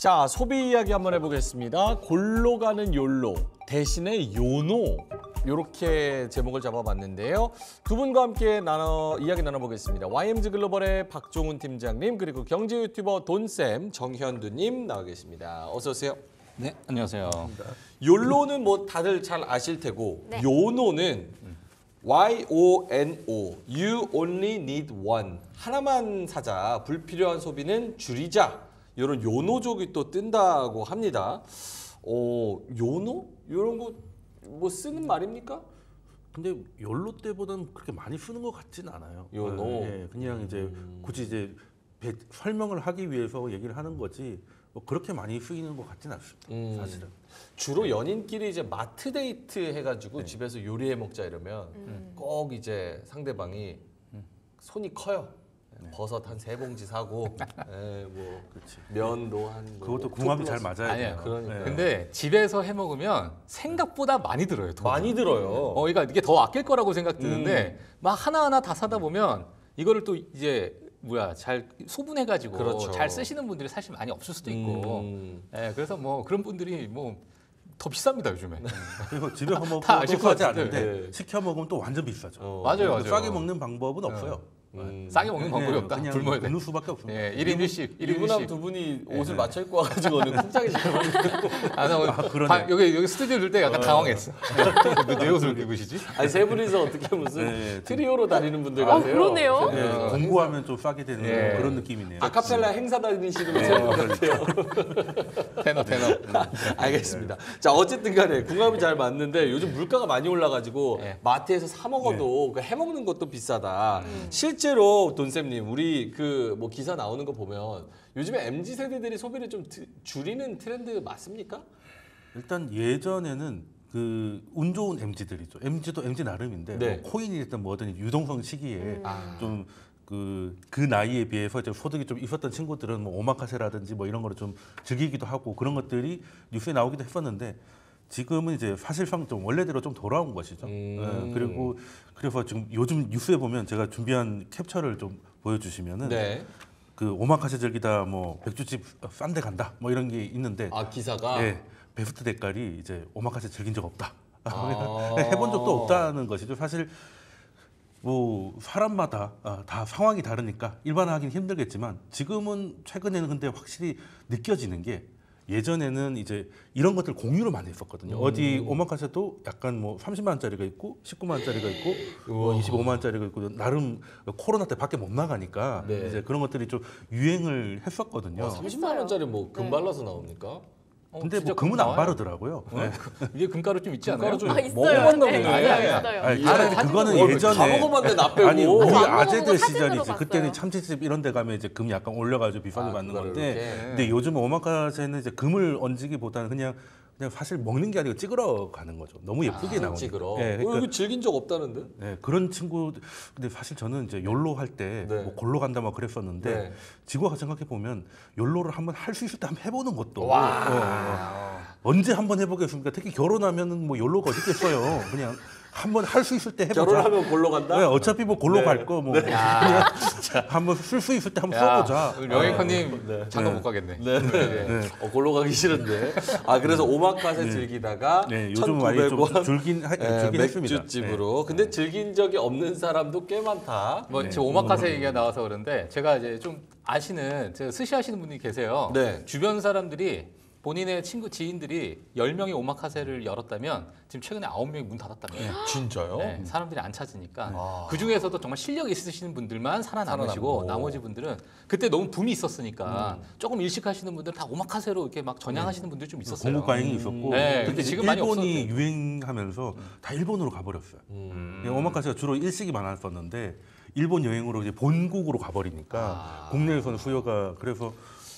자, 소비 이야기 한번 해보겠습니다. 골로 가는 욜로 대신에 요노, 이렇게 제목을 잡아봤는데요. 두 분과 함께 이야기 나눠보겠습니다. YMG 글로벌의 박종훈 팀장님, 그리고 경제 유튜버 돈쌤 정현두님 나와 계십니다. 어서 오세요. 네, 안녕하세요. 욜로는 뭐 다들 잘 아실 테고, 네. 요노는 YONO, You Only Need One. 하나만 사자, 불필요한 소비는 줄이자. 이런 요노족이 또 뜬다고 합니다. 요노? 이런 거 뭐 쓰는 말입니까? 근데 욜로 때보다는 그렇게 많이 쓰는 것 같진 않아요. 요노. 예, 그냥 이제 굳이 이제 설명을 하기 위해서 얘기를 하는 거지 뭐 그렇게 많이 쓰이는 것 같진 않습니다. 사실은. 주로 연인끼리 이제 마트 데이트 해가지고 집에서 요리해 먹자 이러면 꼭 이제 상대방이 손이 커요. 버섯 한 3봉지 사고, 뭐 면도 한 뭐 그것도 궁합이 잘 맞아야 아니에요. 돼요. 그러니까. 예. 근데 집에서 해 먹으면 생각보다 많이 들어요. 돈이. 많이 들어요. 그러니까 이게 더 아낄 거라고 생각드는데 막 하나하나 다 사다 보면 이거를 또 이제 잘 소분해가지고 그렇죠. 잘 쓰시는 분들이 사실 많이 없을 수도 있고, 그래서 뭐 그런 분들이 뭐 더 비쌉니다 요즘에. 그리고 집에 먹고 다 또 아실 것 싸지 같은데. 않는데 시켜 먹으면 또 완전 비싸죠. 맞아요. 싸게 먹는 방법은 없어요. 싸게 먹는 방법이 없다. 그냥 굶어야 돼. 굶는 수밖에 없습니다. 예, 1인 1식, 1인 유부남 1식. 두 분이 옷을 맞춰 입고 와가지고 오늘 쿵짝이 잘 그러네. 여기 스튜디오 들 때 약간 당황했어. 내 옷을 입으시지? 아니 세 분이서 어떻게 무슨 네, 트리오로 다니는 분들 같아요. 그러네요. 예, 공부하면 좀 싸게 되는 예. 그런 느낌이네요. 아카펠라 행사 다니시는 세분 같아요. 테너. 알겠습니다. 자, 어쨌든 간에 궁합이 잘 맞는데 요즘 물가가 많이 올라가지고 네. 마트에서 사 먹어도 그 해먹는 것도 비싸다. 실제로 돈쌤님, 우리 그 뭐 기사 나오는 거 보면 요즘에 MZ 세대들이 소비를 좀 줄이는 트렌드 맞습니까? 일단 예전에는 그 운 좋은 MZ들이죠. MZ도 MZ 나름인데 네. 뭐 코인이 됐든 뭐든 유동성 시기에 아. 좀 그 나이에 비해서 이제 소득이 좀 있었던 친구들은 뭐 오마카세라든지 뭐 이런 거를 좀 즐기기도 하고 그런 것들이 뉴스에 나오기도 했었는데 지금은 이제 사실상 좀 원래대로 좀 돌아온 것이죠. 그리고 그래서 지금 요즘 뉴스에 보면 제가 준비한 캡처를 좀 보여주시면은 네. 그 오마카세 즐기다 뭐 맥주집 싼 데 간다 뭐 이런 게 있는데 아, 기사가 예, 베스트 댓글이 이제 오마카세 즐긴 적 없다. 아. 해본 적도 없다는 것이죠. 사실 뭐 사람마다 다 상황이 다르니까 일반화하기는 힘들겠지만 지금은 최근에는 근데 확실히 느껴지는 게 예전에는 이제 이런 것들 공유를 많이 했었거든요. 어디 오마카세도 약간 뭐 30만 원짜리가 있고 19만 원짜리가 있고 뭐 25만 원짜리가 있고 나름 코로나 때 밖에 못 나가니까 네. 이제 그런 것들이 좀 유행을 했었거든요. 30만 원짜리 뭐 금 발라서 나옵니까? 근데 진짜 뭐 금은 안 나와요? 바르더라고요. 네. 이게 금가루 좀 있지 않아요? 금가루 좀 있어요. 먹어봤나 네, 보네. 있어요. 아니, 예. 차라리 사진으로 그거는 먹어요. 예전에 다 먹어봤는데 나 빼고. 아니 우리 안 먹어보고 아재들 사진으로 시절이지 봤어요. 그때는 참치집 이런 데 가면 이제 금 약간 올려가지고 비싸게 받는 그거를 건데 이렇게. 근데 요즘 오마카세는 이제 금을 얹기보다는 그냥 사실 먹는 게 아니고 찍으러 가는 거죠. 너무 예쁘게 나오니까. 찍으러. 예, 그러니까 여기 즐긴 적 없다는데? 네, 그런 친구 근데 사실 저는 이제 욜로 할 때 네. 뭐 골로 간다 막 그랬었는데 네. 지구 와서 생각해 보면 욜로를 한번 할 수 있을 때 한번 해보는 것도 와. 언제 한번 해보겠습니까? 특히 결혼하면은 뭐 욜로가 어디 있겠어요. 그냥 한번 할 수 있을 때 해보자. 결혼하면 골로 간다? 네, 어차피 뭐 골로 네. 갈 거 뭐 그냥 한번 쓸 수 있을 때 한번 써보자. 우리 명예컨님 장가 못 가겠네. 네. 골로 가기 싫은데. 아, 그래서 오마카세 즐기다가 네, 요즘 많이 좀 1,900원 줄긴 했습니다. 맥주집으로. 근데 즐긴 적이 없는 사람도 꽤 많다. 뭐 지금 오마카세 얘기가 나와서 그런데 제가 이제 좀 아시는 스시하시는 분이 계세요. 네. 주변 사람들이 본인의 친구 지인들이 10명이 오마카세를 열었다면 지금 최근에 9명이 문 닫았답니다. 진짜요? 네, 사람들이 안 찾으니까 아. 그 중에서도 정말 실력 있으시는 분들만 살아남으시고 살아남고. 나머지 분들은 그때 너무 붐이 있었으니까 조금 일식하시는 분들 다 오마카세로 이렇게 막 전향하시는 분들 좀 있었어요. 공급 과잉이 있었고 네, 특히 근데 지금 많이 일본이 없어졌대. 유행하면서 다 일본으로 가버렸어요. 오마카세가 주로 일식이 많았었는데 일본 여행으로 이제 본국으로 가버리니까 국내에서는 수요가 그래서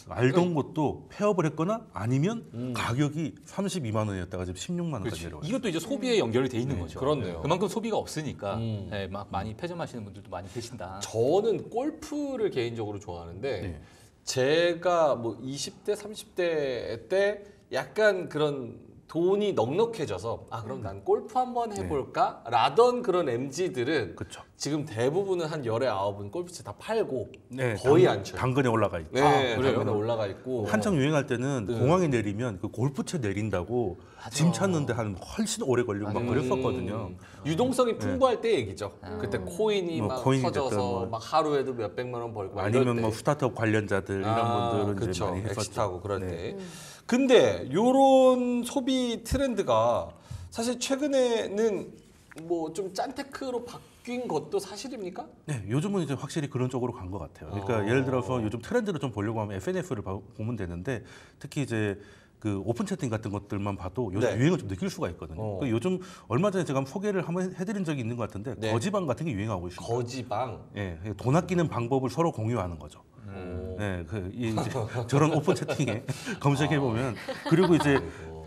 알던 곳도 폐업을 했거나 아니면 가격이 32만 원이었다가 지금 16만 원까지 그렇지. 내려와요. 이것도 이제 소비에 연결이 돼 있는 거죠. 그렇네요. 그만큼 소비가 없으니까 네, 막 많이 폐점하시는 분들도 많이 계신다. 저는 골프를 개인적으로 좋아하는데 네. 제가 뭐 20대, 30대 때 약간 그런 돈이 넉넉해져서 그럼 난 골프 한번 해볼까? 라던 그런 MZ들은 그렇죠. 지금 대부분은 한 열의 9은 골프채 다 팔고 네, 거의 안 쳐요. 당근에 올라가 있죠. 네, 그래요? 당근에 올라가 있고 한창 유행할 때는 네. 공항에 내리면 그 골프채 내린다고 짐 찾는데 한 훨씬 오래 걸리고 막 그랬었거든요. 유동성이 풍부할 때 얘기죠. 그때 코인이 뭐 막 코인이 터져서 됐든 뭐. 막 하루에도 몇 백만 원 벌고 막 이럴 아니면 때. 뭐 스타트업 관련자들 이런 분들은 이제 그쵸. 많이 했었죠. 엑시트하고 그럴 네. 때. 근데 요런 소비 트렌드가 사실 최근에는 뭐 좀 짠테크로 바뀐 것도 사실입니까? 네, 요즘은 이제 확실히 그런 쪽으로 간 것 같아요. 그러니까 예를 들어서 요즘 트렌드를 좀 보려고 하면 SNS를 보면 되는데 특히 이제 그 오픈 채팅 같은 것들만 봐도 요즘 네. 유행을 좀 느낄 수가 있거든요. 그 요즘 얼마 전에 제가 소개를 한번 해드린 적이 있는 것 같은데 네. 거지방 같은 게 유행하고 있습니다. 거지방. 예, 돈 아끼는 방법을 서로 공유하는 거죠. 네, 이제 저런 오픈 채팅에 검색해 보면 그리고 이제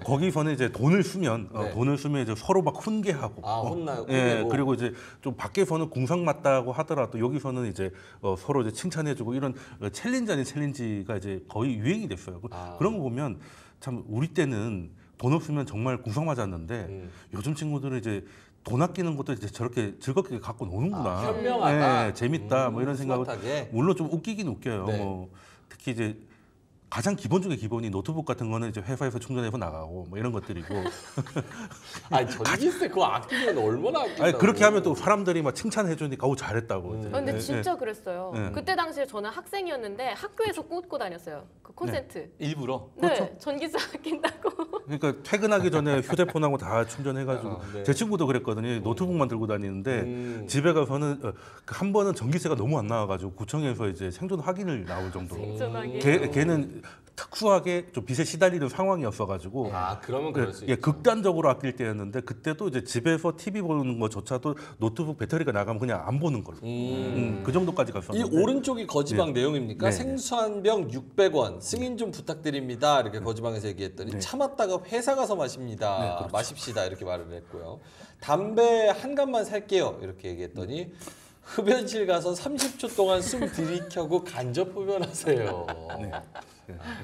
거기서는 이제 돈을 쓰면 네. 돈을 쓰면 이제 서로 막 훈계하고 혼나요. 예, 혼내고. 그리고 이제 좀 밖에서는 궁상 맞다고 하더라도 여기서는 이제 서로 이제 칭찬해주고 이런 챌린지 아닌 챌린지가 이제 거의 유행이 됐어요. 그런 거 보면 참 우리 때는 돈 없으면 정말 궁상 맞았는데 요즘 친구들은 이제 돈 아끼는 것도 이제 저렇게 즐겁게 갖고 노는구나. 현명하다. 예, 재밌다. 뭐 이런 생각을 스마트하게. 물론 좀 웃기긴 웃겨요. 네. 뭐 특히 이제 가장 기본 중에 기본이 노트북 같은 거는 이제 회사에서 충전해서 나가고 뭐 이런 것들이고. 아니 전기세 그거 아끼면 얼마나 아낀다고. 아니 그렇게 하면 또 사람들이 막 칭찬해 주니까 오 잘했다고. 이제. 근데 예, 진짜 그랬어요. 네. 그때 당시에 저는 학생이었는데 학교에서 꽂고 다녔어요. 그 콘센트. 일부러. 네, 전기세 아낀다고. 그러니까 퇴근하기 전에 휴대폰하고 다 충전해가지고 네. 제 친구도 그랬거든요. 노트북만 들고 다니는데 집에 가서는 한 번은 전기세가 너무 안 나와가지고 구청에서 이제 생존 확인을 나올 정도로. 생존하게. 걔는 특수하게 좀 빚에 시달리는 상황이었어가지고 그러면 그럴 수 예, 있죠. 극단적으로 아낄 때였는데 그때도 이제 집에서 TV 보는 것조차도 노트북 배터리가 나가면 그냥 안 보는 걸로 그 정도까지 이 갔었는데 오른쪽이 거지방 내용입니까? 네. 생수 한 병 600원 승인 좀 부탁드립니다. 이렇게 거지방에서 얘기했더니 참았다가 회사 가서 마십니다. 마십시다 이렇게 말을 했고요. 담배 한 갑만 살게요. 이렇게 얘기했더니 흡연실 가서 30초 동안 숨 들이켜고 간접 흡연하세요.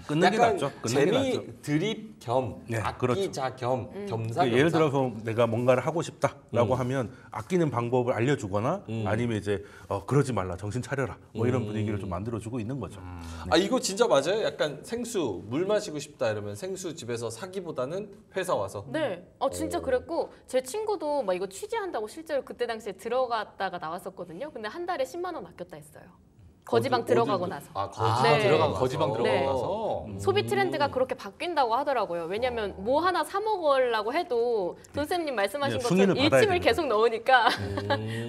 끊는 게 약간 낫죠. 끊는 게 낫죠. 재미 드립 겸 네, 아끼자 겸 겸사 그러니까 예를 겸사. 들어서 내가 뭔가를 하고 싶다라고 하면 아끼는 방법을 알려주거나 아니면 이제 그러지 말라 정신 차려라 뭐 이런 분위기를 좀 만들어주고 있는 거죠. 이거 진짜 맞아요? 약간 생수 물 마시고 싶다 이러면 생수 집에서 사기보다는 회사 와서 네, 진짜 그랬고 제 친구도 막 이거 취재한다고 실제로 그때 당시에 들어갔다가 나왔었거든요. 근데 한 달에 10만 원 아꼈다 했어요. 거지방 들어가고 나서. 거지방 네. 들어가고 거지방 나서. 들어가고 네. 나서. 소비 트렌드가 그렇게 바뀐다고 하더라고요. 왜냐하면 뭐 하나 사 먹으려고 해도 돈쌤님 말씀하신 네, 것처럼 승인을 받아야 일침을 되는 계속 넣으니까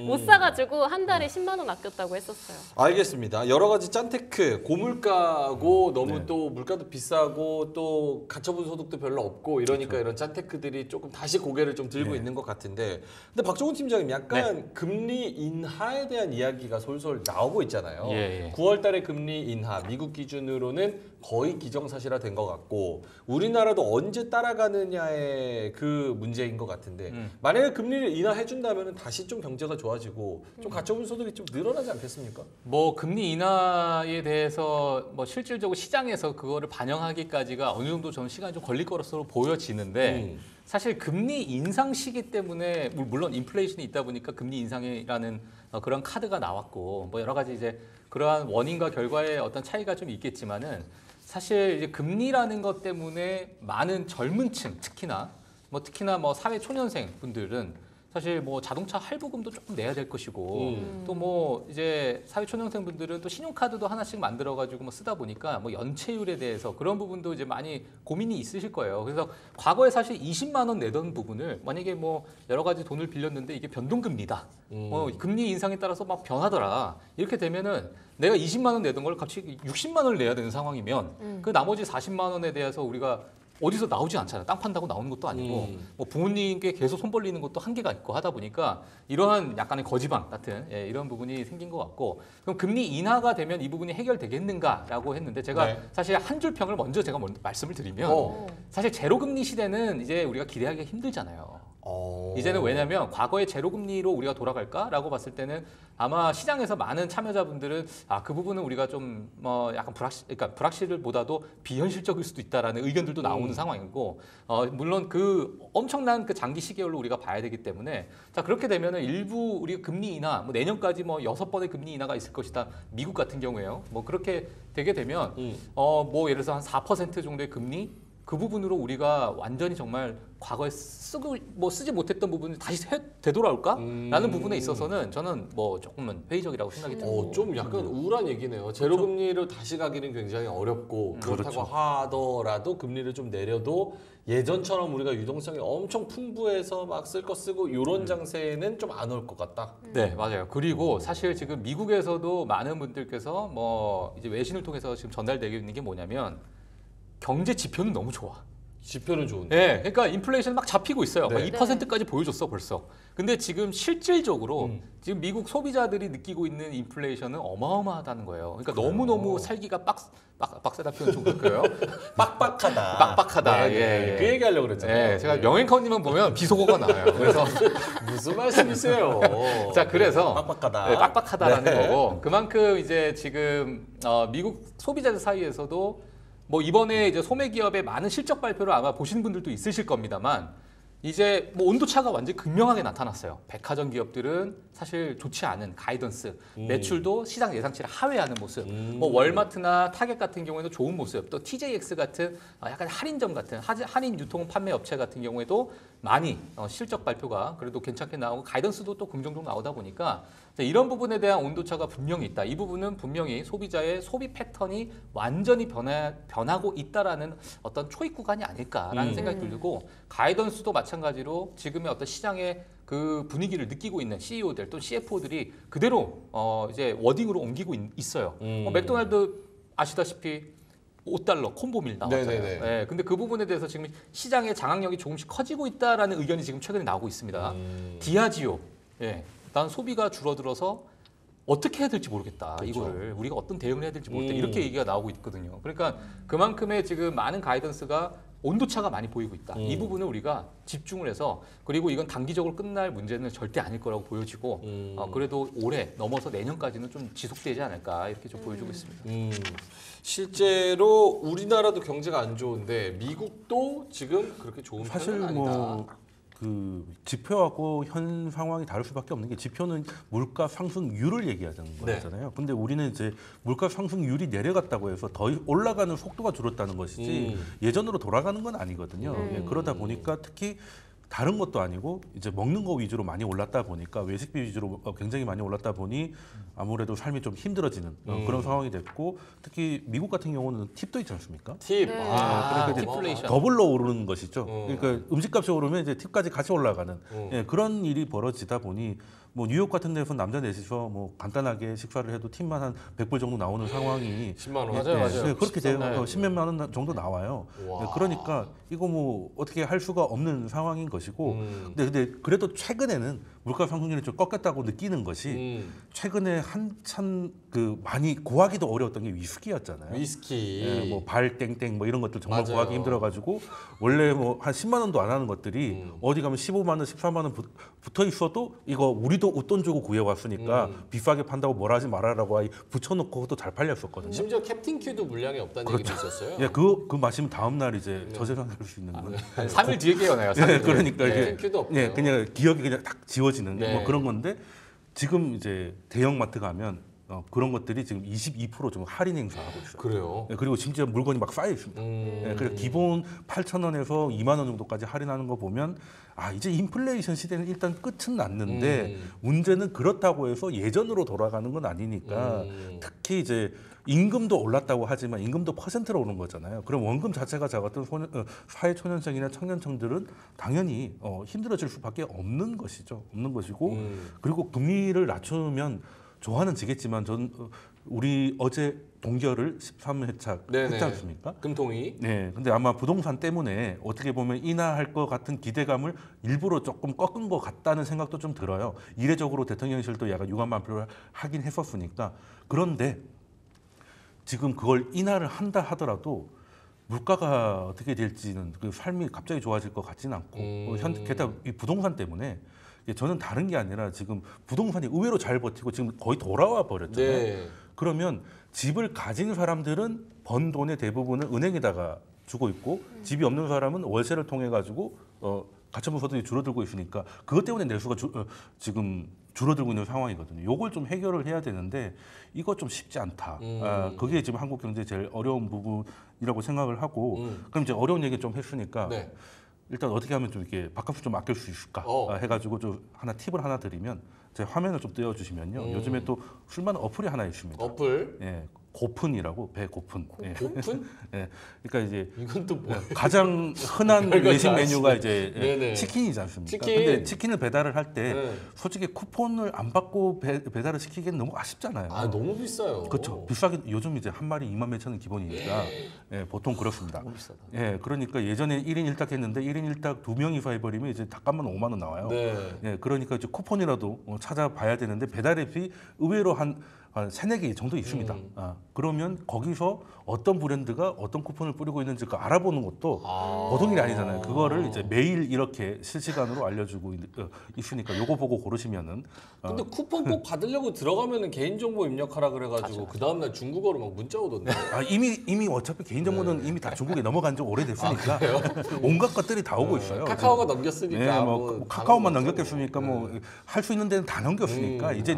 못 사가지고 한 달에 10만 원 아꼈다고 했었어요. 알겠습니다. 여러 가지 짠테크, 고물가고 너무 네. 또 물가도 비싸고 또 가처분 소득도 별로 없고 이러니까 이런 짠테크들이 조금 다시 고개를 좀 들고 네. 있는 것 같은데 근데 박종훈 팀장님 약간 금리 인하에 대한 이야기가 솔솔 나오고 있잖아요. 예, 예. 9월 달에 금리 인하, 미국 기준으로는 거의 기정사실화 된 것 같고 우리나라도 언제 따라가느냐의 그 문제인 것 같은데 만약에 금리를 인하해준다면 다시 좀 경제가 좋아지고 좀 가처분 소득이 좀 늘어나지 않겠습니까? 뭐 금리 인하에 대해서 뭐 실질적으로 시장에서 그거를 반영하기까지가 어느 정도 저는 시간이 좀 걸릴 것으로 보여지는데 사실 금리 인상 시기 때문에 물론 인플레이션이 있다 보니까 금리 인상이라는 그런 카드가 나왔고 뭐 여러 가지 이제 그러한 원인과 결과의 어떤 차이가 좀 있겠지만은 사실 이제 금리라는 것 때문에 많은 젊은층 특히나 뭐 사회 초년생 분들은 사실 뭐 자동차 할부금도 조금 내야 될 것이고 또 뭐 이제 사회 초년생 분들은 또 신용카드도 하나씩 만들어 가지고 뭐 쓰다 보니까 뭐 연체율에 대해서 그런 부분도 이제 많이 고민이 있으실 거예요. 그래서 과거에 사실 20만 원 내던 부분을 만약에 뭐 여러 가지 돈을 빌렸는데 이게 변동금리다. 금리 인상에 따라서 막 변하더라. 이렇게 되면은 내가 20만 원 내던 걸 갑자기 60만 원을 내야 되는 상황이면 그 나머지 40만 원에 대해서 우리가 어디서 나오지 않잖아요. 땅 판다고 나오는 것도 아니고 뭐 부모님께 계속 손 벌리는 것도 한계가 있고 하다 보니까 이러한 약간의 거지방 같은 이런 부분이 생긴 것 같고 그럼 금리 인하가 되면 이 부분이 해결되겠는가라고 했는데 제가 네. 사실 한 줄 평을 먼저 제가 말씀을 드리면 사실 제로 금리 시대는 이제 우리가 기대하기가 힘들잖아요. 이제는 왜냐하면 과거의 제로금리로 우리가 돌아갈까라고 봤을 때는 아마 시장에서 많은 참여자분들은 그 부분은 우리가 좀 뭐 약간 그러니까 불확실보다도 비현실적일 수도 있다라는 의견들도 나오는 상황이고 물론 그 엄청난 그 장기 시계열로 우리가 봐야 되기 때문에 자 그렇게 되면은 일부 우리가 금리 인하 뭐 내년까지 뭐 6번의 금리 인하가 있을 것이다 미국 같은 경우에요 뭐 그렇게 되게 되면 뭐 예를 들어서 한 4% 정도의 금리 그 부분으로 우리가 완전히 정말 과거에 쓰지 못했던 부분이 다시 되돌아올까라는 부분에 있어서는 저는 뭐 조금은 회의적이라고 생각이 듭니다. 좀 약간 우울한 얘기네요. 제로 금리로 다시 가기는 굉장히 어렵고 그렇다고 그렇죠. 하더라도 금리를 좀 내려도 예전처럼 우리가 유동성이 엄청 풍부해서 막 쓸 거 쓰고 이런 장세는 좀 안 올 것 같다. 네, 맞아요. 그리고 사실 지금 미국에서도 많은 분들께서 뭐 이제 외신을 통해서 지금 전달되고 있는 게 뭐냐면 경제 지표는 너무 좋아. 지표는 좋은데. 네, 그러니까 인플레이션 막 잡히고 있어요. 네. 2%까지 보여줬어 벌써. 근데 지금 실질적으로 지금 미국 소비자들이 느끼고 있는 인플레이션은 어마어마하다는 거예요. 그러니까 너무너무 살기가 빡세다 표현 좀 그럴까요? 빡빡하다. 빡빡하다. 네, 예. 그 얘기 하려고 그랬잖아요. 네, 제가 명예컨님만 보면 비속어가 나와요. 그래서 무슨 말씀이세요? 자, 그래서 빡빡하다. 네, 빡빡하다라는 네. 거고 그만큼 이제 지금 미국 소비자들 사이에서도 뭐 이번에 이제 소매 기업의 많은 실적 발표를 아마 보신 분들도 있으실 겁니다만 이제 뭐 온도차가 완전히 극명하게 나타났어요. 백화점 기업들은 사실 좋지 않은 가이던스, 매출도 시장 예상치를 하회하는 모습. 뭐 월마트나 타겟 같은 경우에도 좋은 모습. 또 TJX 같은 약간 할인점 같은 할인 유통 판매 업체 같은 경우에도 많이 실적 발표가 그래도 괜찮게 나오고 가이던스도 또 긍정적으로 나오다 보니까 이런 부분에 대한 온도차가 분명히 있다. 이 부분은 분명히 소비자의 소비 패턴이 완전히 변하고 있다라는 어떤 초입 구간이 아닐까라는 생각이 들고 가이던스도 마찬가지로 지금의 어떤 시장의 그 분위기를 느끼고 있는 CEO들 또 CFO들이 그대로 이제 워딩으로 옮기고 있어요. 맥도날드 아시다시피 $5 콤보밀 나왔잖아요. 네네네. 네, 근데 그 부분에 대해서 지금 시장의 장악력이 조금씩 커지고 있다라는 의견이 지금 최근에 나오고 있습니다. 디아지오, 예, 난 소비가 줄어들어서 어떻게 해야 될지 모르겠다. 그렇죠. 이거를 우리가 어떤 대응을 해야 될지 모르겠다. 이렇게 얘기가 나오고 있거든요. 그러니까 그만큼의 지금 많은 가이던스가 온도차가 많이 보이고 있다. 이 부분을 우리가 집중을 해서 그리고 이건 단기적으로 끝날 문제는 절대 아닐 거라고 보여지고 그래도 올해 넘어서 내년까지는 좀 지속되지 않을까 이렇게 좀 보여주고 있습니다. 실제로 우리나라도 경제가 안 좋은데 미국도 지금 그렇게 좋은 사실 편은 아니다. 뭐 그 지표하고 현 상황이 다를 수밖에 없는 게 지표는 물가 상승률을 얘기하자는 거잖아요. 근데 우리는 이제 물가 상승률이 내려갔다고 해서 더 올라가는 속도가 줄었다는 것이지 예전으로 돌아가는 건 아니거든요. 예, 그러다 보니까 특히 다른 것도 아니고 이제 먹는 거 위주로 많이 올랐다 보니까 외식비 위주로 굉장히 많이 올랐다 보니 아무래도 삶이 좀 힘들어지는 그런 상황이 됐고 특히 미국 같은 경우는 팁도 있지 않습니까? 팁. 네. 그러니까 이제 디플레이션. 더블로 오르는 것이죠. 그러니까 음식값이 오르면 이제 팁까지 같이 올라가는 예, 그런 일이 벌어지다 보니 뭐 뉴욕 같은 데서 남자 넷이서 뭐 간단하게 식사를 해도 팁만 한 100불 정도 나오는 상황이 10만 원. 맞아요. 예, 그렇게 되면 네. 10몇만 원 정도 나와요. 와. 예, 그러니까 이거 뭐 어떻게 할 수가 없는 상황인 것이고 근데 그래도 최근에는 물가 상승률이 좀 꺾였다고 느끼는 것이 최근에 한참 그 많이 구하기도 어려웠던 게 위스키였잖아요. 위스키. 예, 뭐 발땡땡 뭐 이런 것들 정말 맞아요. 구하기 힘들어가지고 원래 뭐 한 10만 원도 안 하는 것들이 어디 가면 15만 원, 14만 원 붙어 있어도 이거 우리도 웃돈 주고 구해왔으니까 비싸게 판다고 뭐라 하지 말아라고 붙여놓고 그것도 잘 팔렸었거든요. 심지어 캡틴 큐도 물량이 없다는 얘기도 있었어요. 예, 그 마시면 다음 날 이제 저세상 살 수 있는 건. 한 3일 뒤에 깨어나요. 예, 그러니까 캡틴 이게 큐도 없고요. 예, 그냥 기억이 그냥 딱 지워지는 네. 뭐 그런 건데 지금 이제 대형마트 가면 그런 것들이 지금 22% 좀 할인 행사하고 있어요. 그래요. 예, 그리고 심지어 물건이 막 쌓여 있습니다. 예, 그래서 기본 8,000원에서 2만 원 정도까지 할인하는 거 보면 이제 인플레이션 시대는 일단 끝은 났는데 문제는 그렇다고 해서 예전으로 돌아가는 건 아니니까 특히 이제 임금도 올랐다고 하지만 임금도 퍼센트로 오른 거잖아요. 그럼 원금 자체가 작았던 사회초년생이나 청년층들은 당연히 힘들어질 수밖에 없는 것이죠. 없는 것이고 그리고 금리를 낮추면 좋아는 지겠지만 우리 어제 동결을 13회차 했지 않습니까? 금통위. 네, 근데 아마 부동산 때문에 어떻게 보면 인하할 것 같은 기대감을 일부러 조금 꺾은 것 같다는 생각도 좀 들어요. 이례적으로 대통령실도 약간 유감 발표를 하긴 했었으니까. 그런데 지금 그걸 인하를 한다 하더라도 물가가 어떻게 될지는 그 삶이 갑자기 좋아질 것 같지는 않고 게다가 이 부동산 때문에 저는 다른 게 아니라 지금 부동산이 의외로 잘 버티고 지금 거의 돌아와 버렸잖아요. 네. 그러면 집을 가진 사람들은 번 돈의 대부분을 은행에다가 주고 있고 집이 없는 사람은 월세를 통해 가지고 가처분 소득이 줄어들고 있으니까 그것 때문에 내수가 지금 줄어들고 있는 상황이거든요. 요걸 좀 해결을 해야 되는데 이거 좀 쉽지 않다. 그게 지금 한국 경제의 제일 어려운 부분이라고 생각을 하고 그럼 이제 어려운 얘기 좀 했으니까 네. 일단 어떻게 하면 좀 이렇게 밥값을 좀 아낄 수 있을까 해가지고 좀 팁을 하나 드리면 제 화면을 좀 띄워주시면요. 요즘에 또 쓸만한 어플이 하나 있습니다. 어플. 예, 고픈이라고 배고픈. 예. 고픈? 예, 그러니까 이제 이건 또 뭐야? 가장 흔한 별거 외식 다 메뉴가 아시네. 이제 네네. 치킨이지 않습니까? 치킨. 근데 치킨을 배달을 할 때 네. 솔직히 쿠폰을 안 받고 배달을 시키기엔 너무 아쉽잖아요. 아 너무 비싸요. 그렇죠. 비싸게 요즘 이제 한 마리 2만 몇천 원 기본이니까 예, 보통 그렇습니다. 너무 비싸다. 예, 그러니까 예전에 1인 1닭 했는데 1인 1닭 2명이서 해버리면 이제 닭값만 5만 원 나와요. 네. 예, 그러니까 이제 쿠폰이라도 찾아봐야 되는데 배달 앱이 의외로 한 3-4개 정도 있습니다. 그러면 거기서 어떤 브랜드가 어떤 쿠폰을 뿌리고 있는지 그 알아보는 것도 보통 일이 아니잖아요. 그거를 이제 매일 이렇게 실시간으로 알려주고 있으니까 요거 보고 고르시면은 근데 쿠폰 꼭 받으려고 들어가면은 개인정보 입력하라 그래가지고 그 다음날 중국어로 막 문자 오던데. 이미 어차피 개인정보는 이미 다 중국에 넘어간 지 오래됐으니까 온갖 것들이 다 오고 있어요. 카카오가 넘겼으니까. 예, 뭐 카카오만 당연히 넘겼겠습니까? 뭐 할 수 있는 데는 다 넘겼으니까 이제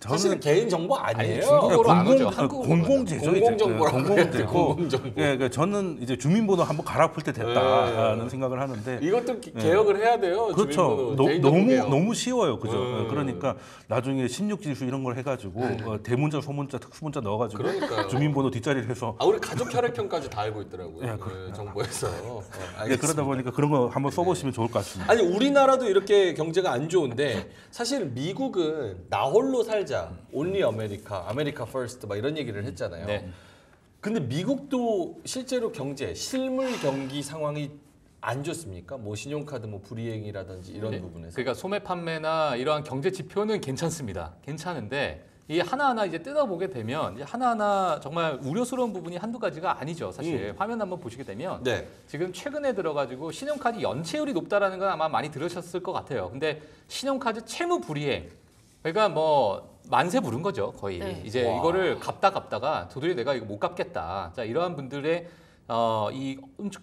사실은 개인 정보 아니에요. 중국어로 안 오죠. 한국어로 공공재죠. 공공정보라고 공공재고. 공공정보. 예, 그러니까 저는 이제 주민번호 한번 갈아엎을 때 됐다는 생각을 하는데 이것도 개혁을 해야 돼요. 그렇죠. 주민번호, 개인정보 개혁. 너무 쉬워요, 그죠? 그러니까 나중에 16지수 이런 걸 해가지고 대문자, 소문자, 특수문자 넣어가지고 그러니까요. 주민번호 뒷자리를 해서 우리 가족 혈액형까지 다 알고 있더라고요. 그 정보에서. 네, 알겠습니다. 그러다 보니까 그런 거 한번 써보시면 좋을 것 같습니다. 아니 우리나라도 이렇게 경제가 안 좋은데 사실 미국은 나 홀로 살자, only America first 막 이런 얘기를 했잖아요. 네. 근데 미국도 실제로 실물 경기 상황이 안 좋습니까? 뭐 신용카드 뭐 불이행이라든지 이런 부분에서. 그러니까 소매 판매나 이러한 경제 지표는 괜찮습니다. 괜찮은데 이 하나하나 이제 뜯어보게 되면 이제 하나하나 정말 우려스러운 부분이 한두 가지가 아니죠. 사실 화면 한번 보시게 되면 네. 지금 최근에 들어가지고 신용카드 연체율이 높다라는 건 아마 많이 들으셨을 것 같아요. 근데 신용카드 채무 불이행 그러니까 뭐 만세 부른 거죠 거의. 네. 이제 와. 이거를 갚다가 도저히 내가 이거 못 갚겠다. 자 이러한 분들의 이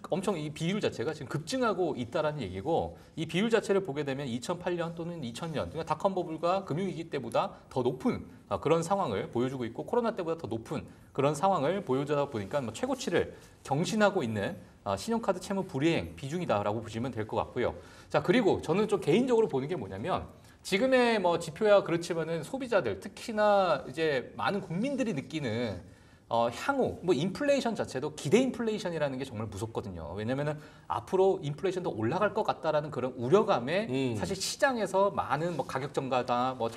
엄청 이 비율 자체가 지금 급증하고 있다라는 얘기고 이 비율 자체를 보게 되면 2008년 또는 2000년 그러니까 닷컴 버블과 금융위기 때보다 더 높은 그런 상황을 보여주고 있고 코로나 때보다 더 높은 그런 상황을 보여주다 보니까 뭐 최고치를 경신하고 있는 신용카드 채무 불이행 비중이다라고 보시면 될 것 같고요. 자 그리고 저는 좀 개인적으로 보는 게 뭐냐면 지금의 뭐 지표야 그렇지만은 소비자들 특히나 이제 많은 국민들이 느끼는 향후 뭐 인플레이션 자체도 기대 인플레이션이라는 게 정말 무섭거든요. 왜냐면은 앞으로 인플레이션도 올라갈 것 같다라는 그런 우려감에 사실 시장에서 많은 뭐 가격 전가다 뭐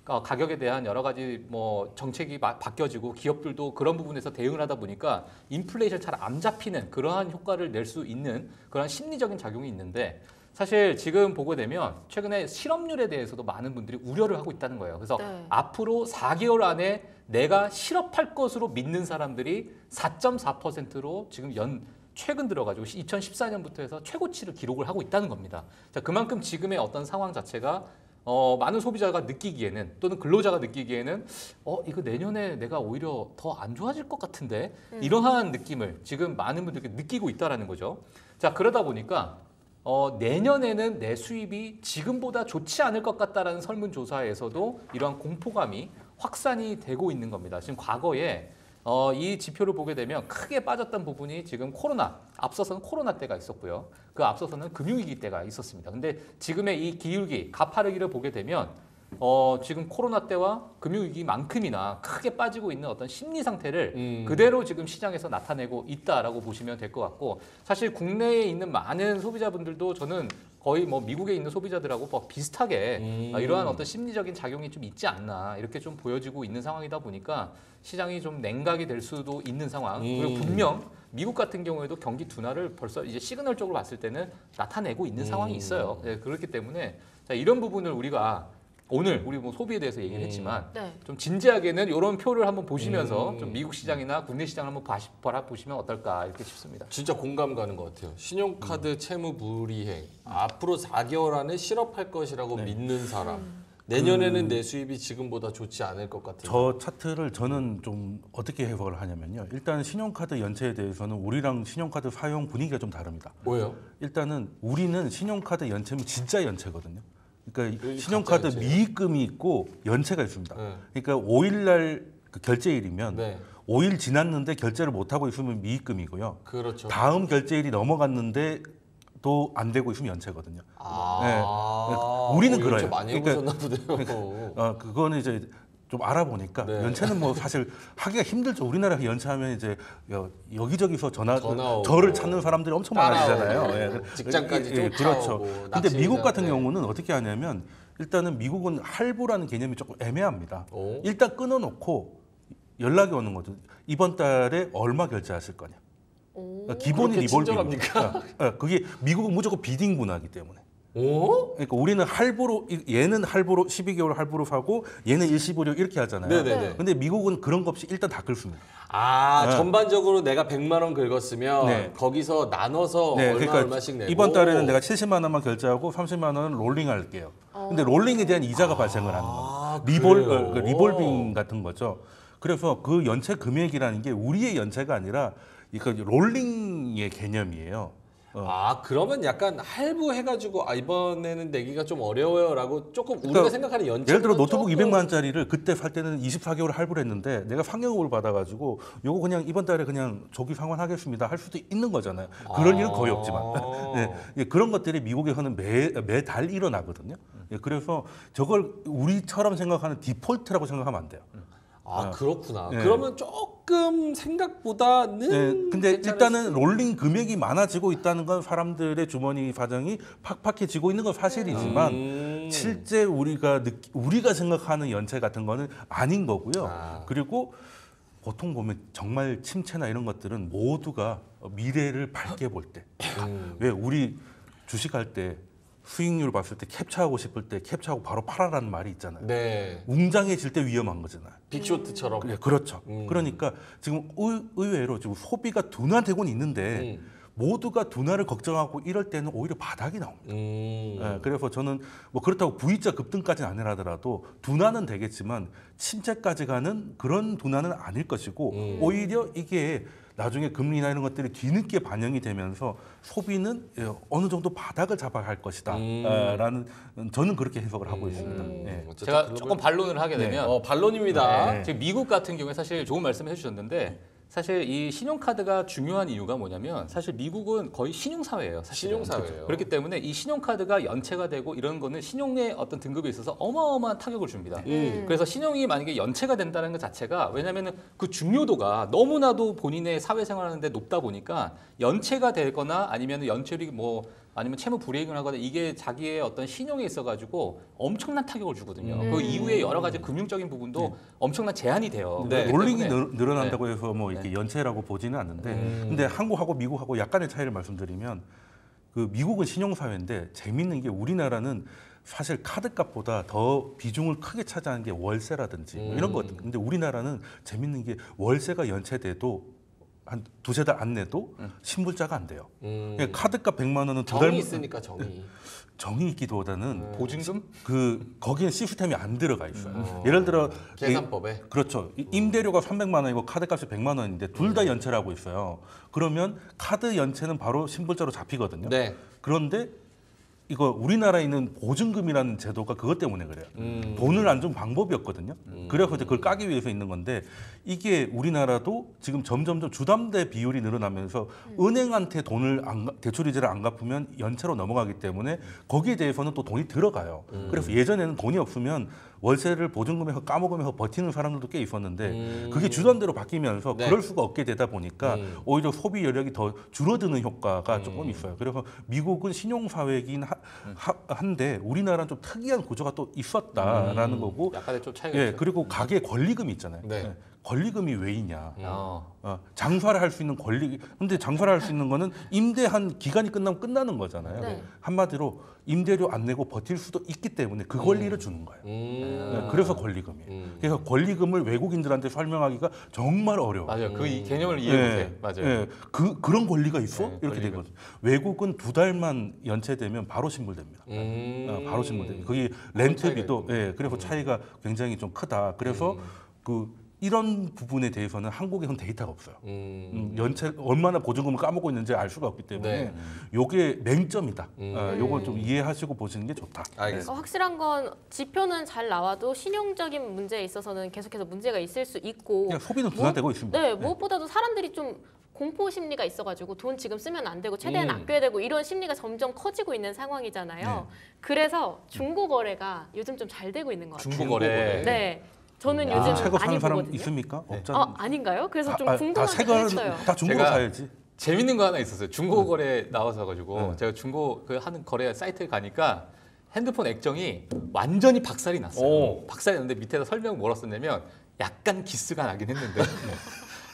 가격에 대한 여러 가지 뭐 정책이 바뀌어지고 기업들도 그런 부분에서 대응을 하다 보니까 인플레이션 잘 안 잡히는 그러한 효과를 낼 수 있는 그런 심리적인 작용이 있는데 사실 지금 보게 되면 최근에 실업률에 대해서도 많은 분들이 우려를 하고 있다는 거예요. 그래서 네. 앞으로 4개월 안에 내가 실업할 것으로 믿는 사람들이 4.4%로 지금 최근 들어가지고 2014년부터 해서 최고치를 기록을 하고 있다는 겁니다. 자, 그만큼 지금의 어떤 상황 자체가 많은 소비자가 느끼기에는 또는 근로자가 느끼기에는 이거 내년에 내가 오히려 더 안 좋아질 것 같은데 이러한 느낌을 지금 많은 분들이 느끼고 있다라는 거죠. 자, 그러다 보니까 내년에는 내 수입이 지금보다 좋지 않을 것 같다라는 설문조사에서도 이러한 공포감이 확산이 되고 있는 겁니다. 지금 과거에 이 지표를 보게 되면 크게 빠졌던 부분이 지금 앞서서는 코로나 때가 있었고요. 그 앞서서는 금융위기 때가 있었습니다. 근데 지금의 이 기울기, 가파르기를 보게 되면 지금 코로나 때와 금융위기만큼이나 크게 빠지고 있는 어떤 심리 상태를 그대로 지금 시장에서 나타내고 있다라고 보시면 될 것 같고 사실 국내에 있는 많은 소비자분들도 저는 거의 뭐 미국에 있는 소비자들하고 뭐 비슷하게 이러한 어떤 심리적인 작용이 좀 있지 않나 이렇게 좀 보여지고 있는 상황이다 보니까 시장이 좀 냉각이 될 수도 있는 상황 그리고 분명 미국 같은 경우에도 경기 둔화를 벌써 이제 시그널적으로 봤을 때는 나타내고 있는 상황이 있어요. 네, 그렇기 때문에 자, 이런 부분을 우리가 오늘 우리 뭐 소비에 대해서 얘기를 했지만 네. 좀 진지하게는 이런 표를 한번 보시면서 좀 미국 시장이나 국내 시장을 한번 바라보시면 어떨까 이렇게 싶습니다. 진짜 공감 가는 것 같아요. 신용카드 채무 불이행 앞으로 4개월 안에 실업할 것이라고 믿는 사람. 내년에는 내 수입이 지금보다 좋지 않을 것 같은. 저 차트를 저는 좀 어떻게 해석을 하냐면요. 일단 신용카드 연체에 대해서는 우리랑 신용카드 사용 분위기가 좀 다릅니다. 뭐예요? 일단은 우리는 신용카드 연체면 진짜 연체거든요. 그러니까 여기 신용카드 가짜 연체예요? 미입금이 있고 연체가 있습니다. 네. 그러니까 5일날 그 결제일이면 네, 5일 지났는데 결제를 못 하고 있으면 미입금이고요. 그렇죠. 다음 결제일이 넘어갔는데 또 안 되고 있으면 연체거든요. 우리는 연체 그래요. 많이 그러니까- 해보셨나 보네요. 그거는 이제 좀 알아보니까 네. 연체는 뭐 사실 하기가 힘들죠. 우리나라 연체하면 이제 여기저기서 전화 오고, 저를 찾는 사람들이 엄청 많아지잖아요. 예. 직장까지 그렇죠. 쫓아오고, 근데 납치자, 미국 같은 네. 경우는 어떻게 하냐면 일단은 미국은 할부라는 개념이 조금 애매합니다. 오. 일단 끊어놓고 연락이 오는 거죠. 이번 달에 얼마 결제하실 거냐. 오. 기본이 그렇게 리볼빙. 친절합니까? 그게 미국은 무조건 비딩 문화이기 때문에. 오? 그러니까 우리는 할부로 얘는 할부로 12개월 할부로 사고 얘는 일시불로 이렇게 하잖아요. 네네네. 근데 미국은 그런 거 없이 일단 다 긁습니다. 아, 네. 전반적으로 내가 100만 원 긁었으면 네. 거기서 나눠서 얼마씩 내고 이번 달에는 내가 70만 원만 결제하고 30만 원은 롤링 할게요. 근데 롤링에 대한 이자가 발생을 하는 겁니다. 그래요? 리볼빙 같은 거죠. 그래서 그 연체 금액이라는 게 우리의 연체가 아니라 이거 롤링의 개념이에요. 아, 그러면 약간 할부해가지고 이번에는 내기가 좀 어려워요라고 조금 우리가 생각하는 연체. 예를 들어 노트북 200만 원짜리를 그때 살 때는 24개월 할부를 했는데 내가 상여금을 받아가지고 요거 그냥 이번 달에 그냥 조기 상환하겠습니다 할 수도 있는 거잖아요. 그런 일은 거의 없지만 예, 그런 것들이 미국에서는 매달 일어나거든요. 예, 그래서 저걸 우리처럼 생각하는 디폴트라고 생각하면 안 돼요. 아, 그렇구나. 네. 그러면 조금 생각보다는. 네, 근데 괜찮을 일단은 수도- 롤링 금액이 많아지고 있다는 건 사람들의 주머니 사정이 팍팍해지고 있는 건 사실이지만 실제 우리가 생각하는 연체 같은 거는 아닌 거고요. 아. 그리고 보통 보면 정말 침체나 이런 것들은 모두가 미래를 밝게 볼 때. 왜 우리 주식할 때 수익률 봤을 때 캡처하고 싶을 때 캡처하고 바로 팔아라는 말이 있잖아요. 네. 웅장해질 때 위험한 거잖아요. 빅쇼트처럼. 그렇죠. 그러니까 지금 의외로 지금 소비가 둔화되고는 있는데 모두가 둔화를 걱정하고 이럴 때는 오히려 바닥이 나옵니다. 예, 그래서 저는 뭐 그렇다고 V자 급등까지는 아니라더라도 둔화는 되겠지만 침체까지 가는 그런 둔화는 아닐 것이고 오히려 이게 나중에 금리나 이런 것들이 뒤늦게 반영이 되면서 소비는 어느 정도 바닥을 잡아야 할 것이다. 라는 저는 그렇게 해석을 하고 있습니다. 예. 어쨌든 제가 글로벌- 조금 반론을 하게 되면 반론입니다. 네. 지금 미국 같은 경우에 사실 좋은 말씀을 해주셨는데 사실 이 신용카드가 중요한 이유가 뭐냐면 사실 미국은 거의 신용사회예요. 사실은. 신용사회예요. 그렇기 때문에 이 신용카드가 연체가 되고 이런 거는 신용의 어떤 등급에 있어서 어마어마한 타격을 줍니다. 그래서 신용이 만약에 연체가 된다는 것 자체가 왜냐하면 그 중요도가 너무나도 본인의 사회생활하는데 높다 보니까 연체가 되거나 아니면 연체율이 뭐 아니면 채무 불이행을 하거나 이게 자기의 어떤 신용에 있어가지고 엄청난 타격을 주거든요. 그 이후에 여러 가지 금융적인 부분도 엄청난 제한이 돼요. 네. 그렇기 롤링이 때문에 늘어난다고 해서 뭐 이렇게 연체라고 보지는 않는데 근데 한국하고 미국하고 약간의 차이를 말씀드리면 그 미국은 신용사회인데 재밌는 게 우리나라는 사실 카드값보다 더 비중을 크게 차지하는 게 월세라든지 뭐 이런 것. 근데 우리나라는 재밌는 게 월세가 연체돼도 한 두세 달 안 내도 신불자가 안 돼요. 그냥 카드값 100만 원은 두 달 정이 있으니까 정이. 정이 있기보다는 보증금? 거기는 시스템이 안 들어가 있어요. 예를 들어 계산법에. 그렇죠. 임대료가 300만 원이고 카드값이 100만 원인데 둘 다 연체를 하고 있어요. 그러면 카드 연체는 바로 신불자로 잡히거든요. 네. 그런데 이거 우리나라에 있는 보증금이라는 제도가 그것 때문에 그래요. 돈을 안 준 방법이었거든요. 그래서 이제 그걸 까기 위해서 있는 건데 이게 우리나라도 지금 점점점 주담대 비율이 늘어나면서 은행한테 돈을 대출 이자를 안 갚으면 연체로 넘어가기 때문에 거기에 대해서는 또 돈이 들어가요. 그래서 예전에는 돈이 없으면 월세를 보증금에서 까먹으면서 버티는 사람들도 꽤 있었는데 그게 주담대로 바뀌면서 네. 그럴 수가 없게 되다 보니까 오히려 소비 여력이 더 줄어드는 효과가 조금 있어요. 그래서 미국은 신용사회이긴 한데 우리나라는 좀 특이한 구조가 또 있었다라는 거고 약간의 좀 차이가 예, 있죠. 그리고 가계 권리금이 있잖아요. 네. 예, 권리금이 왜 있냐? 어. 장사를 할 수 있는 권리. 근데 장사를 할 수 있는 거는 임대한 기간이 끝나면 끝나는 거잖아요. 네. 한마디로 임대료 안 내고 버틸 수도 있기 때문에 그 권리를 주는 거예요. 네, 그래서 권리금이에요. 그래서 권리금을 외국인들한테 설명하기가 정말 어려워요. 맞아요. 그 개념을 이해 못해. 맞아요. 네, 그런 권리가 있어? 네, 이렇게 권리금. 되거든요. 외국은 2달만 연체되면 바로 신고됩니다. 바로 신고됩니다. 그게 렌트비도 그래서 차이가 굉장히 좀 크다. 그래서 이런 부분에 대해서는 한국에는 데이터가 없어요. 연체 얼마나 보증금을 까먹고 있는지 알 수가 없기 때문에 네. 요게 맹점이다. 요걸 좀 이해하시고 보시는 게 좋다. 알겠습니다. 확실한 건 지표는 잘 나와도 신용적인 문제에 있어서는 계속해서 문제가 있을 수 있고 그냥 소비는 둔화되고 있습니다. 네, 무엇보다도 사람들이 좀 공포 심리가 있어가지고 돈 지금 쓰면 안 되고 최대한 아껴야 되고 이런 심리가 점점 커지고 있는 상황이잖아요. 네. 그래서 중고 거래가 요즘 좀 잘 되고 있는 것 같아요. 중고거래. 네, 저는 요즘 요즘 새거 많이 사는 사람 보거든요. 있습니까? 없잖아요. 아닌가요? 그래서 좀 다 궁금하기도 새거는 했어요. 다 중고로 제가 사야지. 재밌는 거 하나 있었어요. 중고 거래 나와서 가지고 네. 제가 중고 그 하는 거래 사이트에 가니까 핸드폰 액정이 완전히 박살이 났어요. 오. 박살이 났는데 밑에다 설명 뭐라 썼냐면 약간 기스가 나긴 했는데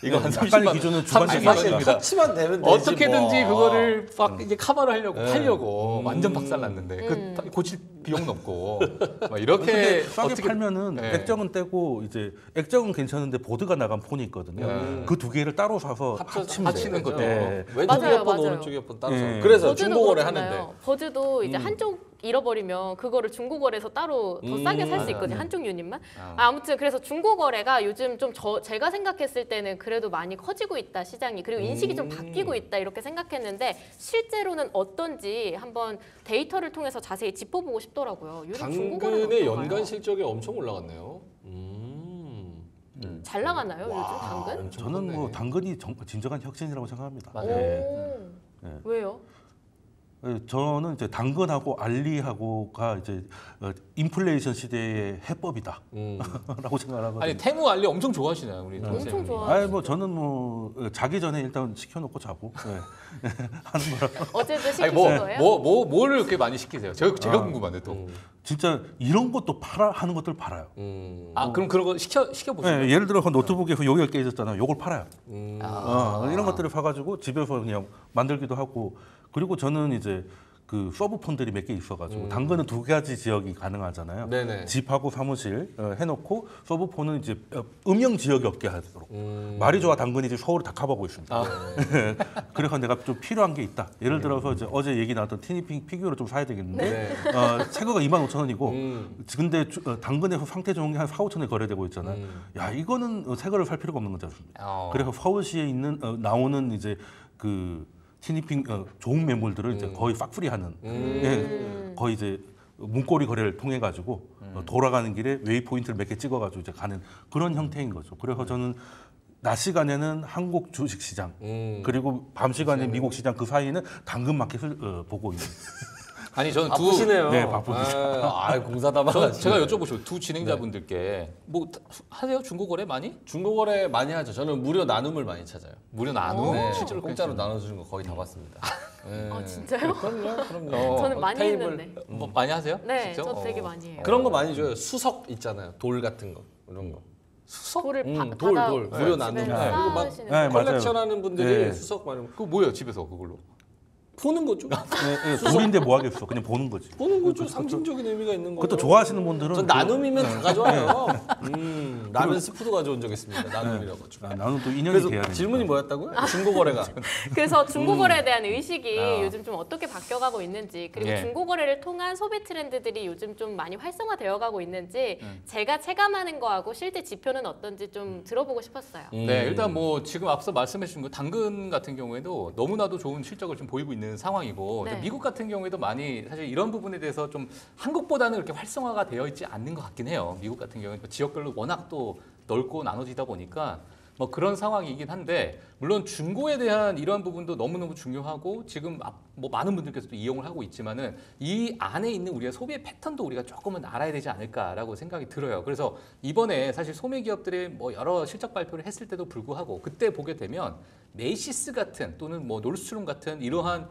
이거 한 약간의 30만 기준은 30만 주관적인 사실 원입니다. 터치만 되면 되지 어떻게든지 뭐. 그거를 막 이제 커버를 하려고 네. 팔려고 완전 박살 났는데 그 고칠 비용도 없고 막 이렇게 근데 싸게 어떻게 팔면은 네. 액정은 떼고 이제 액정은 괜찮은데 보드가 나간 폰이 있거든요. 그 두 개를 따로 사서 합치는 거죠. 네. 왼쪽 맞아요, 이어폰 맞아요. 오른쪽 이어폰 따로 예. 사. 그래서 버즈도 중고거래 그렇잖아요. 하는데 버즈도 이제 한쪽 잃어버리면 그거를 중고거래에서 따로 더 싸게 살 수 있거든요. 한쪽 유닛만. 아무튼 그래서 중고거래가 요즘 좀 제가 생각했을 때는 그래도 많이 커지고 있다 시장이. 그리고 인식이 좀 바뀌고 있다 이렇게 생각했는데 실제로는 어떤지 한번 데이터를 통해서 자세히 짚어보고 싶더라고요. 요즘 중고거래가 당근의 어떤가요? 연간 실적이 엄청 올라갔네요. 잘 나가나요 요즘 당근? 엄청 저는 뭐 컸네. 당근이 진정한 혁신이라고 생각합니다. 맞아요. 네. 오. 왜요? 저는 이제 당근하고 알리하고가 이제 인플레이션 시대의 해법이다라고 생각하거든요. 아니 테무 알리 엄청 좋아하시나요 우리 엄청 선생님? 좋아. 아니 뭐 저는 뭐 자기 전에 일단 시켜놓고 자고 하는 거라. 어제도 아니 시키신 거예요? 뭐를 그렇게 많이 시키세요? 제가 궁금한데 또. 진짜 이런 것도 팔아 하는 것들 팔아요. 아 그럼 그런 거 시켜 보세요. 네, 예를 들어서 노트북에서 요게 깨졌잖아요. 요걸 팔아요. 아. 이런 것들을 사가지고 집에서 그냥 만들기도 하고 그리고 저는 이제 그 서브폰들이 몇 개 있어가지고 당근은 2가지 지역이 가능하잖아요. 네네. 집하고 사무실 해놓고 서브폰은 이제 음영 지역이 없게 하도록. 말이 좋아 당근이 지금 서울을 다 커버하고 있습니다. 그래서 내가 좀 필요한 게 있다. 예를 들어서 이제 어제 얘기 나왔던 티니핑 피규어를 좀 사야 되겠는데 네. 새거가 25,000원이고 근데 당근에서 상태 좋은 게 한 4,5천원에 거래되고 있잖아요. 야 이거는 새거를 살 필요가 없는 거지 않습니까? 그래서 서울시에 있는 나오는 이제 그 티니핑 좋은 매물들을 이제 거의 싹풀이하는 거의 이제 문고리 거래를 통해 가지고 돌아가는 길에 웨이 포인트를 몇 개 찍어가지고 이제 가는 그런 형태인 거죠. 그래서 저는 낮 시간에는 한국 주식 시장 그리고 밤 시간에 미국 시장 그 사이에는 당근 마켓을 보고 있는. 아니 저는 바쁘시네요. 네, 바쁩니다. 공사다만. 제가 여쭤보시고 두 진행자분들께 뭐 하세요 중고 거래 많이? 중고거래 많이 하죠. 저는 무료 나눔을 많이 찾아요. 무료 나눔 네, 실제로 공짜로 나눠주는 거 거의 다 봤습니다. 네. 아 진짜요? 그럼요. 저는 많이 테이블. 했는데. 뭐 많이 하세요? 네, 진짜? 저 되게 많이 해요. 그런 거 많이 줘요. 수석 있잖아요. 돌 같은 거 이런 거. 돌을 돌 받아 무료 나눔. 집에서 그리고 막 쌓으시는 네, 거. 컬렉션하는 분들이 네. 수석 많이 그거 뭐예요 집에서 그걸로? 보는 거죠. 돌인데 뭐 하겠어? 그냥 보는 거지. 보는 거죠. 상징적인 의미가 있는 거죠. 그것도 좋아하시는 분들은 전 나눔이면 다 가져와요. 라면 스프도 가져온 적 있습니다. 나눔이라고. 나는 또 인연이 그래서 돼야 되니까. 질문이 뭐였다고요? 중고거래가. 그래서 중고거래에 대한 의식이 요즘 좀 어떻게 바뀌어가고 있는지 그리고 예. 중고거래를 통한 소비 트렌드들이 요즘 좀 많이 활성화되어가고 있는지 제가 체감하는 거하고 실제 지표는 어떤지 좀 들어보고 싶었어요. 네, 일단 뭐 지금 앞서 말씀해 주신 거 당근 같은 경우에도 너무나도 좋은 실적을 좀 보이고 있는 상황이고 네. 미국 같은 경우에도 많이 사실 이런 부분에 대해서 좀 한국보다는 그렇게 활성화가 되어 있지 않는 것 같긴 해요. 미국 같은 경우는 지역별로 워낙 또 넓고 나눠지다 보니까 뭐 그런 상황이긴 한데 물론 중고에 대한 이러한 부분도 너무너무 중요하고 지금 뭐 많은 분들께서도 이용을 하고 있지만은 이 안에 있는 우리의 소비의 패턴도 우리가 조금은 알아야 되지 않을까라고 생각이 들어요. 그래서 이번에 사실 소매 기업들의 뭐 여러 실적 발표를 했을 때도 불구하고 그때 보게 되면 메이시스 같은 또는 뭐 놀스트롬 같은 이러한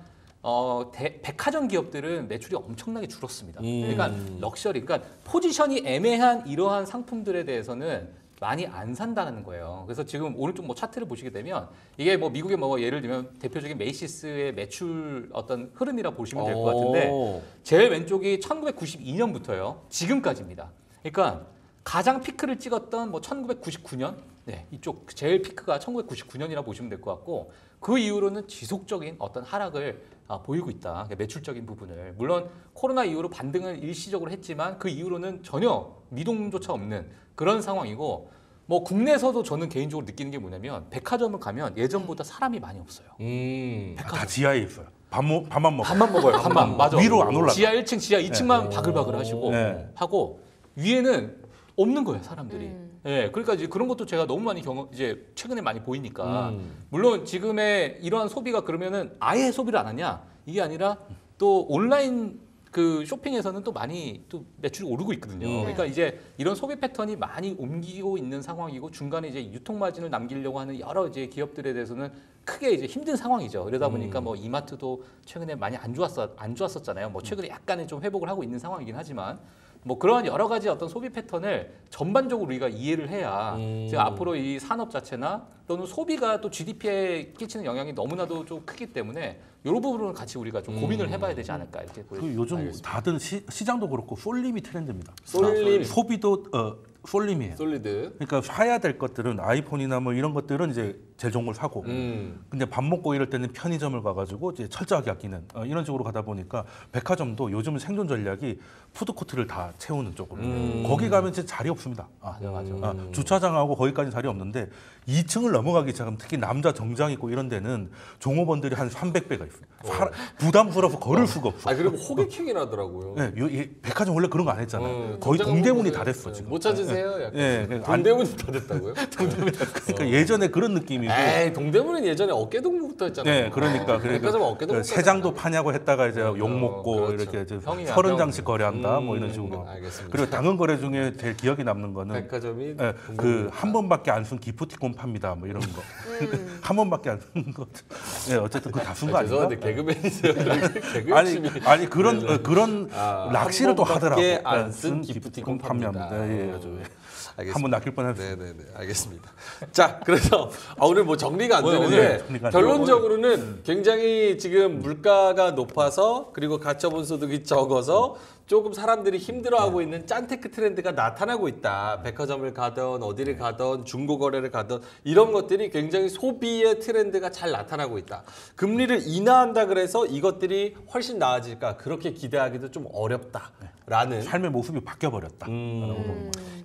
백화점 기업들은 매출이 엄청나게 줄었습니다. 그러니까 럭셔리, 그러니까 포지션이 애매한 이러한 상품들에 대해서는 많이 안 산다는 거예요. 그래서 지금 오른쪽 뭐 차트를 보시게 되면 이게 뭐 미국의 뭐 예를 들면 대표적인 메이시스의 매출 어떤 흐름이라 보시면 될 것 같은데 제일 왼쪽이 1992년부터요. 지금까지입니다. 그러니까 가장 피크를 찍었던 뭐 1999년, 네, 이쪽 제일 피크가 1999년이라 보시면 될 것 같고 그 이후로는 지속적인 어떤 하락을 보이고 있다. 매출적인 부분을. 물론 코로나 이후로 반등을 일시적으로 했지만 그 이후로는 전혀 미동조차 없는 그런 상황이고 뭐 국내에서도 저는 개인적으로 느끼는 게 뭐냐면 백화점을 가면 예전보다 사람이 많이 없어요. 다 지하에 있어요. 밥만 먹어요. 밥만 먹어요. 밥만. 맞아. 위로 안 올라가. 지하 1층, 지하 2층만 바글바글 하시고 하고 위에는 없는 거예요, 사람들이. 예, 그러니까 이제 그런 것도 제가 너무 많이 이제 최근에 많이 보이니까 물론 지금의 이러한 소비가 그러면은 아예 소비를 안 하냐 이게 아니라 또 온라인 그 쇼핑에서는 또 많이 또 매출이 오르고 있거든요. 그러니까 이제 이런 소비 패턴이 많이 옮기고 있는 상황이고 중간에 이제 유통 마진을 남기려고 하는 여러 이제 기업들에 대해서는 크게 이제 힘든 상황이죠. 그러다 보니까 뭐 이마트도 최근에 많이 안 좋았었잖아요. 뭐 최근에 약간은 좀 회복을 하고 있는 상황이긴 하지만. 뭐 그런 여러 가지 어떤 소비 패턴을 전반적으로 우리가 이해를 해야 제가 앞으로 이 산업 자체나 또는 소비가 또 GDP에 끼치는 영향이 너무나도 좀 크기 때문에 이런 부분은 같이 우리가 좀 고민을 해봐야 되지 않을까 이렇게 보여요. 요즘 다들 시장도 그렇고 솔림이 트렌드입니다. 솔림. 소비도 솔림이에요. 솔리드. 그러니까 사야 될 것들은 아이폰이나 뭐 이런 것들은 이제 제일 좋은 걸 사고 근데 밥 먹고 이럴 때는 편의점을 가가지고 이제 철저하게 아끼는 이런 식으로 가다 보니까 백화점도 요즘 생존 전략이 푸드코트를 다 채우는 쪽으로 거기 가면 진짜 자리 없습니다. 맞아. 주차장하고 거기까지 자리 없는데 2층을 넘어가기 시작하면 특히 남자 정장 입고 이런 데는 종업원들이 한 300배가 있어요. 부담스러워서 걸을 수가 없어. 아 그리고 호객행위 나더라고요. 네, 이 백화점 원래 그런 거 안 했잖아요. 거의 동대문이 다 됐어 지금. 못 찾으세요? 약간. 네, 동대문이 다 됐다고요? 동대문이 다 됐어. 그러니까 예전에 그런 느낌이고. 에이 동대문은 예전에 어깨동무부터 했잖아요. 네, 그러니까 백화점 어깨동무. 새장도 파냐고 했다가 이제 욕 먹고 그렇죠. 이렇게 이제 형이야, 30장씩 거래한다 뭐 이런 식으로. 알겠습니다. 그리고 당근 거래 중에 제일 기억에 남는 거는 백화점이 그 한 번밖에 안 쓴 기프티콘 팝니다 뭐 이런 거. 한 번밖에 안 쓴 거. 네, 어쨌든 그 다 쓴 거 아닌가? 죄송한데 개그맨이세요. 개그 열심히. 아니 그런 낚시를 또 하더라고. 한 번밖에 안 쓴 기프티콘 팝니다. 예. 알겠습니다. 한번 낚일 뻔했어요. 네네네, 알겠습니다. 자, 그래서 오늘 뭐 정리가 안 오늘 되는데 정리가 안 결론적으로는 굉장히 지금 물가가 높아서 그리고 가처분 소득이 적어서 조금 사람들이 힘들어하고 있는 짠테크 트렌드가 나타나고 있다. 백화점을 가던 어디를 가던 중고거래를 가던 이런 것들이 굉장히 소비의 트렌드가 잘 나타나고 있다. 금리를 인하한다 그래서 이것들이 훨씬 나아질까 그렇게 기대하기도 좀 어렵다라는 삶의 모습이 바뀌어 버렸다.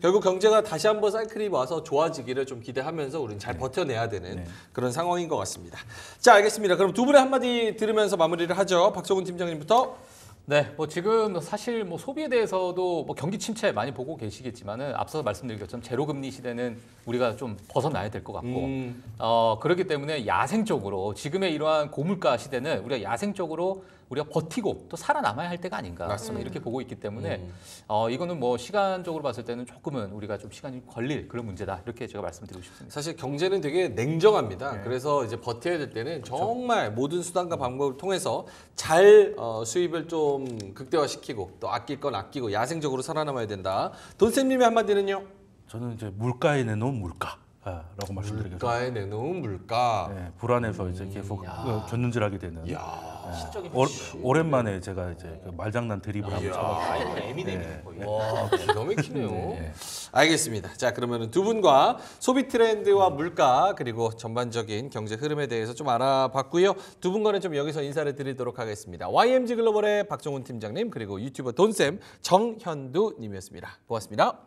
결국 경제가 다시 한번 사이클이 와서 좋아지기를 좀 기대하면서 우리는 잘 버텨내야 되는 그런 상황인 것 같습니다. 자, 알겠습니다. 그럼 두 분의 한마디 들으면서 마무리를 하죠. 박성훈 팀장님부터. 네, 뭐 지금 사실 뭐 소비에 대해서도 뭐 경기 침체 많이 보고 계시겠지만은 앞서 말씀드린 것처럼 제로 금리 시대는 우리가 좀 벗어나야 될 것 같고 그렇기 때문에 야생적으로 지금의 이러한 고물가 시대는 우리가 야생적으로 우리가 버티고 또 살아남아야 할 때가 아닌가 맞습니다. 이렇게 보고 있기 때문에 이거는 뭐 시간적으로 봤을 때는 조금은 우리가 좀 시간이 걸릴 그런 문제다 이렇게 제가 말씀드리고 싶습니다. 사실 경제는 되게 냉정합니다. 그래서 이제 버텨야 될 때는 정말 모든 수단과 방법을 통해서 잘 수입을 좀 극대화시키고 또 아낄 건 아끼고 야생적으로 살아남아야 된다. 돈쌤님의 한마디는요? 저는 이제 물가에 내놓은 물가라고 말씀드리겠습니다. 물가에 내놓은 물가. 네, 불안해서 이제 계속 견눈질하게 되는. 시적인 오랜만에 제가 이제 그 말장난 드립을 한번 쳐봤어요. 에미넴이 거의. 와, 기가 막히네요. 알겠습니다. 자, 그러면 두 분과 소비 트렌드와 물가 그리고 전반적인 경제 흐름에 대해서 좀 알아봤고요. 두 분과는 좀 여기서 인사를 드리도록 하겠습니다. YMG 글로벌의 박정훈 팀장님 그리고 유튜버 돈쌤 정현두 님이었습니다. 고맙습니다.